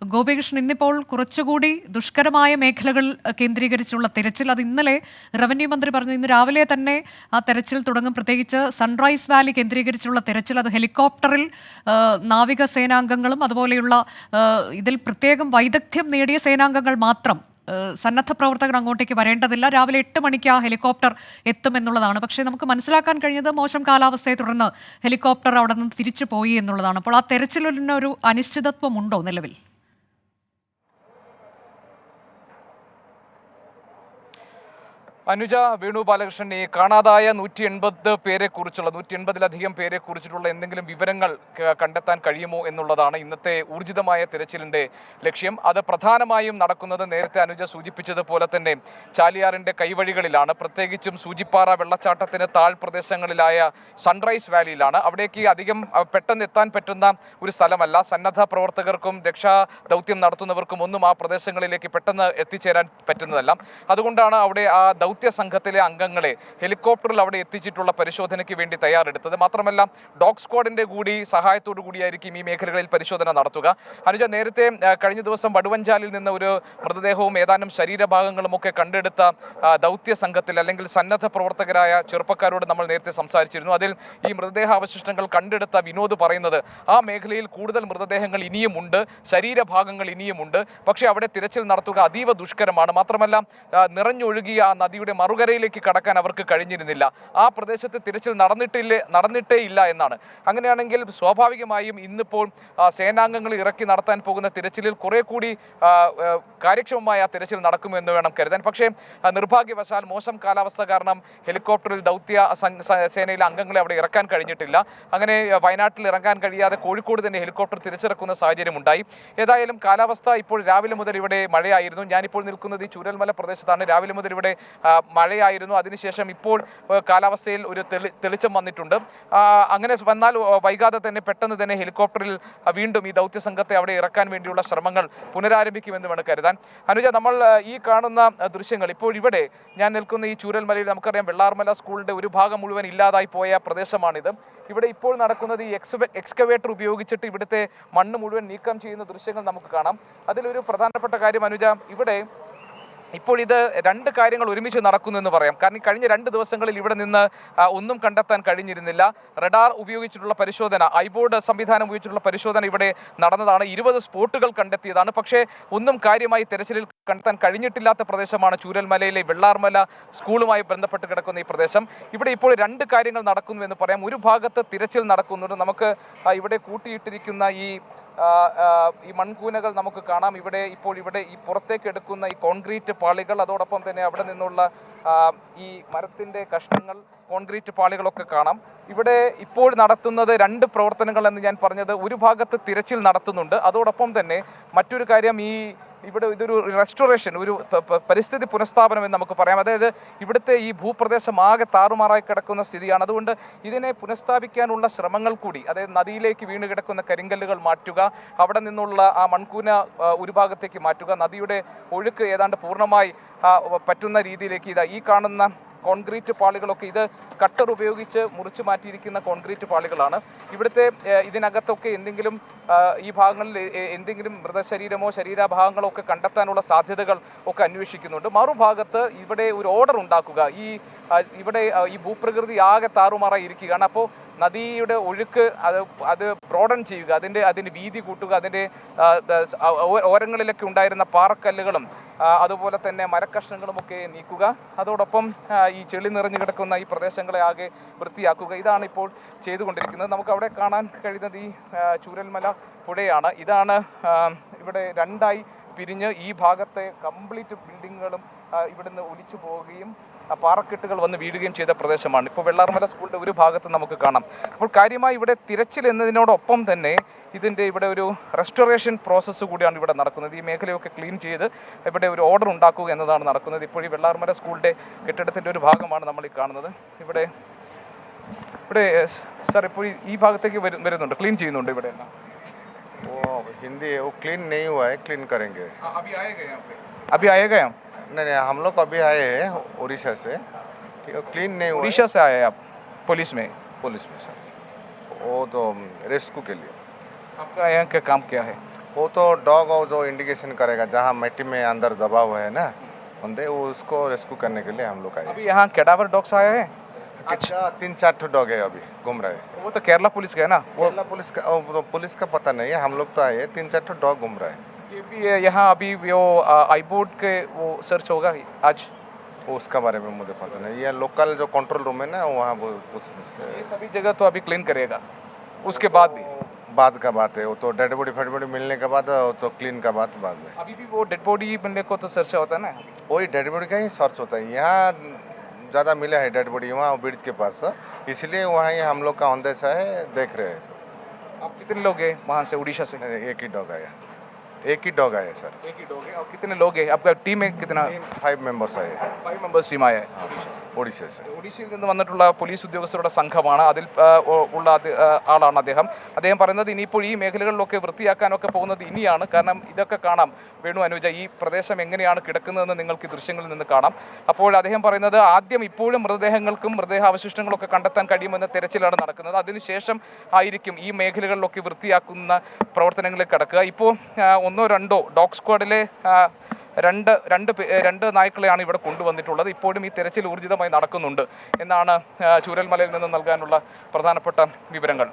ഗോപികൃഷ്ണൻ, ഇന്നിപ്പോൾ കുറച്ചുകൂടി ദുഷ്കരമായ മേഖലകൾ കേന്ദ്രീകരിച്ചുള്ള തെരച്ചിൽ, അത് ഇന്നലെ റവന്യൂ മന്ത്രി പറഞ്ഞു. ഇന്ന് രാവിലെ തന്നെ ആ തെരച്ചിൽ തുടങ്ങും. പ്രത്യേകിച്ച് സൺറൈസ് വാലി കേന്ദ്രീകരിച്ചുള്ള തെരച്ചിൽ, അത് ഹെലികോപ്റ്ററിൽ നാവിക സേനാംഗങ്ങളും അതുപോലെയുള്ള ഇതിൽ പ്രത്യേകം വൈദഗ്ധ്യം നേടിയ സേനാംഗങ്ങൾ മാത്രം, സന്നദ്ധ പ്രവർത്തകർ അങ്ങോട്ടേക്ക് വരേണ്ടതില്ല. രാവിലെ 8 മണിക്ക് ആ ഹെലികോപ്റ്റർ എത്തുമെന്നുള്ളതാണ്. പക്ഷേ നമുക്ക് മനസ്സിലാക്കാൻ കഴിഞ്ഞത് മോശം കാലാവസ്ഥയെ തുടർന്ന് ഹെലികോപ്റ്റർ അവിടെ നിന്ന് തിരിച്ചു പോയി എന്നുള്ളതാണ്. അപ്പോൾ ആ തെരച്ചിലിനൊരു അനിശ്ചിതത്വമുണ്ടോ നിലവിൽ? അനുജ, വേണു ബാലകൃഷ്ണൻ, ഈ കാണാതായ 180 പേരെക്കുറിച്ചുള്ള 180-ലധികം പേരെക്കുറിച്ചിട്ടുള്ള എന്തെങ്കിലും വിവരങ്ങൾ കണ്ടെത്താൻ കഴിയുമോ എന്നുള്ളതാണ് ഇന്നത്തെ ഊർജിതമായ തിരച്ചിലിൻ്റെ ലക്ഷ്യം. അത് പ്രധാനമായും നടക്കുന്നത് നേരത്തെ അനുജ സൂചിപ്പിച്ചതുപോലെ തന്നെ ചാലിയാറിൻ്റെ കൈവഴികളിലാണ്. പ്രത്യേകിച്ചും സൂചിപ്പാറ വെള്ളച്ചാട്ടത്തിന് താഴ്പ്രദേശങ്ങളിലായ സൺറൈസ് വാലിയിലാണ്. അവിടേക്ക് അധികം പെട്ടെന്ന് എത്താൻ പറ്റുന്ന ഒരു സ്ഥലമല്ല. സന്നദ്ധ പ്രവർത്തകർക്കും രക്ഷാ ദൗത്യം നടത്തുന്നവർക്കും ഒന്നും ആ പ്രദേശങ്ങളിലേക്ക് പെട്ടെന്ന് എത്തിച്ചേരാൻ പറ്റുന്നതല്ല. അതുകൊണ്ടാണ് അവിടെ ആ ദൗത്യ സംഘത്തിലെ അംഗങ്ങളെ ഹെലികോപ്റ്ററിൽ അവിടെ എത്തിച്ചിട്ടുള്ള പരിശോധനയ്ക്ക് വേണ്ടി തയ്യാറെടുത്തത്. മാത്രമല്ല, ഡോഗ് സ്ക്വാഡിന്റെ കൂടി സഹായത്തോടു കൂടിയായിരിക്കും ഈ മേഖലകളിൽ പരിശോധന നടത്തുക. അനുജ, നേരത്തെ കഴിഞ്ഞ ദിവസം വടുവഞ്ചാലിൽ നിന്ന് ഒരു മൃതദേഹവും ഏതാനും ശരീരഭാഗങ്ങളും ഒക്കെ കണ്ടെടുത്ത ദൗത്യ സംഘത്തിൽ അല്ലെങ്കിൽ സന്നദ്ധ പ്രവർത്തകരായ ചെറുപ്പക്കാരോട് നമ്മൾ നേരത്തെ സംസാരിച്ചിരുന്നു. അതിൽ ഈ മൃതദേഹാവശിഷ്ടങ്ങൾ കണ്ടെടുത്ത വിനോദ് പറയുന്നത് ആ മേഖലയിൽ കൂടുതൽ മൃതദേഹങ്ങൾ ഇനിയുമുണ്ട്, ശരീരഭാഗങ്ങൾ ഇനിയുമുണ്ട്. പക്ഷേ അവിടെ തിരച്ചിൽ നടത്തുക അതീവ ദുഷ്കരമാണ്. മാത്രമല്ല, നിറഞ്ഞൊഴുകിയ ആ നദിയുടെ മറുകരയിലേക്ക് കടക്കാൻ അവർക്ക് കഴിഞ്ഞിരുന്നില്ല. ആ പ്രദേശത്ത് തിരച്ചിൽ നടന്നിട്ടേ ഇല്ല എന്നാണ്. അങ്ങനെയാണെങ്കിൽ സ്വാഭാവികമായും ഇന്നിപ്പോൾ സേനാംഗങ്ങൾ ഇറക്കി നടത്താൻ പോകുന്ന തിരച്ചിലിൽ കുറെ കൂടി കാര്യക്ഷമമായ തിരച്ചിൽ നടക്കുമെന്ന് വേണം കരുതാൻ. പക്ഷേ നിർഭാഗ്യവശാൽ മോശം കാലാവസ്ഥ കാരണം ഹെലികോപ്റ്ററിൽ ദൗത്യ സേനയിലെ അംഗങ്ങളെ അവിടെ ഇറക്കാൻ കഴിഞ്ഞിട്ടില്ല. അങ്ങനെ വയനാട്ടിൽ ഇറങ്ങാൻ കഴിയാതെ കോഴിക്കോട് തന്നെ ഹെലികോപ്റ്റർ തിരിച്ചിറക്കുന്ന സാഹചര്യം ഉണ്ടായി. ഏതായാലും കാലാവസ്ഥ ഇപ്പോൾ രാവിലെ മുതൽ ഇവിടെ മഴയായിരുന്നു. ഞാനിപ്പോൾ നിൽക്കുന്നത് ഈ ചൂരൽമല പ്രദേശത്താണ്. രാവിലെ മുതൽ ഇവിടെ മഴയായിരുന്നു. അതിനുശേഷം ഇപ്പോൾ കാലാവസ്ഥയിൽ ഒരു തെളിച്ചം വന്നിട്ടുണ്ട്. അങ്ങനെ വന്നാൽ വൈകാതെ തന്നെ പെട്ടെന്ന് തന്നെ ഹെലികോപ്റ്ററിൽ വീണ്ടും ഈ ദൗത്യ സംഘത്തെ അവിടെ ഇറക്കാൻ വേണ്ടിയുള്ള ശ്രമങ്ങൾ പുനരാരംഭിക്കുമെന്ന് വേണം കരുതാൻ. അനുജ, നമ്മൾ ഈ കാണുന്ന ദൃശ്യങ്ങൾ, ഇപ്പോൾ ഇവിടെ ഞാൻ നിൽക്കുന്ന ഈ ചൂരൽമലയിൽ നമുക്കറിയാം വെള്ളാർമല സ്കൂളിന്റെ ഒരു ഭാഗം മുഴുവൻ ഇല്ലാതായി പോയ പ്രദേശമാണിത്. ഇവിടെ ഇപ്പോൾ നടക്കുന്നത് ഈ എക്സ്കവേറ്റർ ഉപയോഗിച്ചിട്ട് ഇവിടുത്തെ മണ്ണ് മുഴുവൻ നീക്കം ചെയ്യുന്ന ദൃശ്യങ്ങൾ നമുക്ക് കാണാം. അതിലൊരു പ്രധാനപ്പെട്ട കാര്യം അനുജ, ഇവിടെ ഇപ്പോൾ ഇത് രണ്ട് കാര്യങ്ങൾ ഒരുമിച്ച് നടക്കുന്നു എന്ന് പറയാം. കാരണം കഴിഞ്ഞ 2 ദിവസങ്ങളിൽ ഇവിടെ നിന്ന് ഒന്നും കണ്ടെത്താൻ കഴിഞ്ഞിരുന്നില്ല. റഡാർ ഉപയോഗിച്ചിട്ടുള്ള പരിശോധന, ഐബോർഡ് സംവിധാനം ഉപയോഗിച്ചിട്ടുള്ള പരിശോധന ഇവിടെ നടന്നതാണ്. 20 സ്പോട്ടുകൾ കണ്ടെത്തിയതാണ്. പക്ഷേ ഒന്നും കാര്യമായി തെരച്ചിലിൽ കണ്ടെത്താൻ കഴിഞ്ഞിട്ടില്ലാത്ത പ്രദേശമാണ് ചൂരൽമലയിലെ വെള്ളാർമല സ്കൂളുമായി ബന്ധപ്പെട്ട് കിടക്കുന്ന ഈ പ്രദേശം. ഇവിടെ ഇപ്പോൾ 2 കാര്യങ്ങൾ നടക്കുന്നു എന്ന് പറയാം. ഒരു ഭാഗത്ത് തിരച്ചിൽ നടക്കുന്നുണ്ട്. നമുക്ക് ഇവിടെ കൂട്ടിയിട്ടിരിക്കുന്ന ഈ മൺകൂനകൾ നമുക്ക് കാണാം. ഇപ്പോൾ ഈ പുറത്തേക്ക് എടുക്കുന്ന ഈ കോൺക്രീറ്റ് പാളികൾ, അതോടൊപ്പം തന്നെ അവിടെ നിന്നുള്ള ഈ മരത്തിൻ്റെ കഷ്ണങ്ങൾ, കോൺക്രീറ്റ് പാളികളൊക്കെ കാണാം. ഇവിടെ ഇപ്പോൾ നടത്തുന്നത് 2 പ്രവർത്തനങ്ങൾ എന്ന് ഞാൻ പറഞ്ഞത്. ഒരു ഭാഗത്ത് തിരച്ചിൽ നടത്തുന്നുണ്ട്. അതോടൊപ്പം തന്നെ മറ്റൊരു കാര്യം, ഇവിടെ ഇതൊരു റെസ്റ്റോറേഷൻ, ഒരു പരിസ്ഥിതി പുനഃസ്ഥാപനം എന്ന് നമുക്ക് പറയാം. അതായത് ഇവിടുത്തെ ഈ ഭൂപ്രദേശം ആകെ താറുമാറായി കിടക്കുന്ന സ്ഥിതിയാണ്. അതുകൊണ്ട് ഇതിനെ പുനഃസ്ഥാപിക്കാനുള്ള ശ്രമങ്ങൾ കൂടി, അതായത് നദിയിലേക്ക് വീണ് കിടക്കുന്ന കരിങ്കല്ലുകൾ മാറ്റുക, അവിടെ നിന്നുള്ള ആ മൺകൂന ഒരു ഭാഗത്തേക്ക് മാറ്റുക, നദിയുടെ ഒഴുക്ക് ഏതാണ്ട് പൂർണ്ണമായി പറ്റുന്ന രീതിയിലേക്ക് ഈ കാണുന്ന കോൺക്രീറ്റ് പാളികളൊക്കെ, ഇത് കട്ടർ ഉപയോഗിച്ച് മുറിച്ചു മാറ്റിയിരിക്കുന്ന കോൺക്രീറ്റ് പാളികളാണ്. ഇവിടുത്തെ ഇതിനകത്തൊക്കെ എന്തെങ്കിലും ഈ ഭാഗങ്ങളിൽ എന്തെങ്കിലും മൃതശരീരമോ ശരീരഭാഗങ്ങളോ ഒക്കെ കണ്ടെത്താനുള്ള സാധ്യതകൾ ഒക്കെ അന്വേഷിക്കുന്നുണ്ട്. മറുഭാഗത്ത് ഇവിടെ ഒരു ഓർഡർ ഉണ്ടാക്കുക, ഇവിടെ ഈ ഭൂപ്രകൃതി ആകെ താറുമാറായി ഇരിക്കുകയാണ്. അപ്പോൾ നദിയുടെ ഒഴുക്ക് അത് ബ്രോഡൻ ചെയ്യുക, അതിൻ്റെ വീതി കൂട്ടുക, അതിൻ്റെ ഓരങ്ങളിലൊക്കെ ഉണ്ടായിരുന്ന പാറക്കല്ലുകളും അതുപോലെ തന്നെ മരക്കഷ്ണങ്ങളുമൊക്കെ നീക്കുക, അതോടൊപ്പം ഈ ചെളി നിറഞ്ഞു കിടക്കുന്ന ഈ പ്രദേശങ്ങളെ ആകെ വൃത്തിയാക്കുക. ഇതാണ് ഇപ്പോൾ ചെയ്തുകൊണ്ടിരിക്കുന്നത്. നമുക്ക് അവിടെ കാണാൻ കഴിയുന്നത് ഈ ചൂരൽമല പുഴയാണ്. ഇതാണ് ഇവിടെ 2ആയി പിരിഞ്ഞ് ഈ ഭാഗത്തെ കംപ്ലീറ്റ് ബിൽഡിങ്ങുകളും ഇവിടുന്ന് ഒലിച്ചു പോവുകയും പാറക്കെട്ടുകൾ വന്ന് വീഴുകയും ചെയ്ത പ്രദേശമാണ്. ഇപ്പോൾ വെള്ളാർമല സ്കൂളിൻ്റെ ഒരു ഭാഗത്ത് നമുക്ക് കാണാം. അപ്പോൾ കാര്യമായി ഇവിടെ തിരച്ചിൽ എന്നതിനോടൊപ്പം തന്നെ ഇതിൻ്റെ ഇവിടെ ഒരു റെസ്റ്റോറേഷൻ പ്രോസസ്സ് കൂടിയാണ് ഇവിടെ നടക്കുന്നത്. ഈ മേഖലയൊക്കെ ക്ലീൻ ചെയ്ത് ഇവിടെ ഒരു ഓർഡർ ഉണ്ടാക്കുക എന്നതാണ് നടക്കുന്നത്. ഇപ്പോൾ ഈ വെള്ളാർമല സ്കൂളിൻ്റെ കെട്ടിടത്തിൻ്റെ ഒരു ഭാഗമാണ് നമ്മൾ ഈ കാണുന്നത്. ഇവിടെ സാർ ഇപ്പോൾ ഈ ഭാഗത്തേക്ക് വരുന്നുണ്ട്, ക്ലീൻ ചെയ്യുന്നുണ്ട് ഇവിടെ എല്ലാം. हिंदी वो क्लीन नहीं हुआ है, क्लीन करेंगे। अभी आएगा यहाँ? नहीं, हम लोग अभी आए हैं उड़ीसा से, ठीक है, क्लीन नहीं हुआ। उड़ीसा से आए आप? पुलिस में सर वो तो रेस्क्यू के लिए। आपका यहाँ का काम क्या है? वो तो डॉग और जो इंडिकेशन करेगा जहाँ मिट्टी में अंदर दबा हुआ है ना बंदे, वो उसको रेस्क्यू करने के लिए हम लोग आए। अभी यहाँ कैडावर डॉग्स आए हैं। अच्छा 3-4 ठो डॉग है अभी घूम रहे हैं। वो तो केरला पुलिस का है ना, वो केरला पुलिस का पता नहीं है, हम लोग तो आए 3-4 ठो डॉग घूम रहे हैं। ये भी यहाँ अभी वो आई बोर्ड के वो सर्च होगा आज। वो उसका बारे में मुझे पता नहीं, ये लोकल जो कंट्रोल रूम है ना वहाँ वो कुछ ये सभी जगह तो अभी क्लीन करेगा, उसके बाद भी बाद का बात है। वो तो डेड बॉडी फेड बॉडी मिलने के बाद वो तो क्लीन का बात बाद में। अभी भी वो डेड बॉडी मिलने को तो सर्च होता है ना। वही डेड बॉडी का ही सर्च होता है। यहाँ ज़्यादा मिला है डेड बॉडी वहाँ ब्रिज के पास, इसलिए वहाँ ही हम लोग का अंदेशा है, देख रहे हैं सर। आप कितने लोग हैं वहाँ से, उड़ीसा से? एक ही डॉग आया, एक ही डॉग आया सर। एक ही डॉग है। और कितने लोग हैं आपका टीम में? कितना? 5 मेंबर्स आए 5 മെമ്പേഴ്സ് ടീം ആയ ओडिशा से। ഒഡീഷയിൽ നിന്ന് വന്നിട്ടുള്ള പോലീസ് ഉദ്യോഗസ്ഥരുടെ സംഘമാണ്. അതിൽ ഉള്ള ആളാണ് അദ്ദേഹം പറയുന്നത് ഇനിയിപ്പോൾ ഈ മേഖലകളിലൊക്കെ വൃത്തിയാക്കാനൊക്കെ പോകുന്നത് ഇനിയാണ്. കാരണം ഇതൊക്കെ കാണാം വേണു, അനുജ, ഈ പ്രദേശം എങ്ങനെയാണ് കിടക്കുന്നതെന്ന് നിങ്ങൾക്ക് ഈ ദൃശ്യങ്ങളിൽ നിന്ന് കാണാം. അപ്പോൾ അദ്ദേഹം പറയുന്നത് ആദ്യം ഇപ്പോഴും മൃതദേഹങ്ങൾക്കും മൃതദേഹാവശിഷ്ടങ്ങളൊക്കെ കണ്ടെത്താൻ കഴിയുമെന്ന തെരച്ചിലാണ് നടക്കുന്നത്. അതിനുശേഷം ആയിരിക്കും ഈ മേഖലകളിലൊക്കെ വൃത്തിയാക്കുന്ന പ്രവർത്തനങ്ങളിൽ കിടക്കുക. ഇപ്പോൾ ഒന്നോ രണ്ടോ ഡോഗ് സ്ക്വാഡിലെ രണ്ട് നായ്ക്കളെയാണ് ഇവിടെ കൊണ്ടുവന്നിട്ടുള്ളത്. ഇപ്പോഴും ഈ തെരച്ചിൽ ഊർജിതമായി നടക്കുന്നുണ്ട് എന്നാണ് ചൂരൽമലയിൽ നിന്ന് നൽകാനുള്ള പ്രധാനപ്പെട്ട വിവരങ്ങൾ.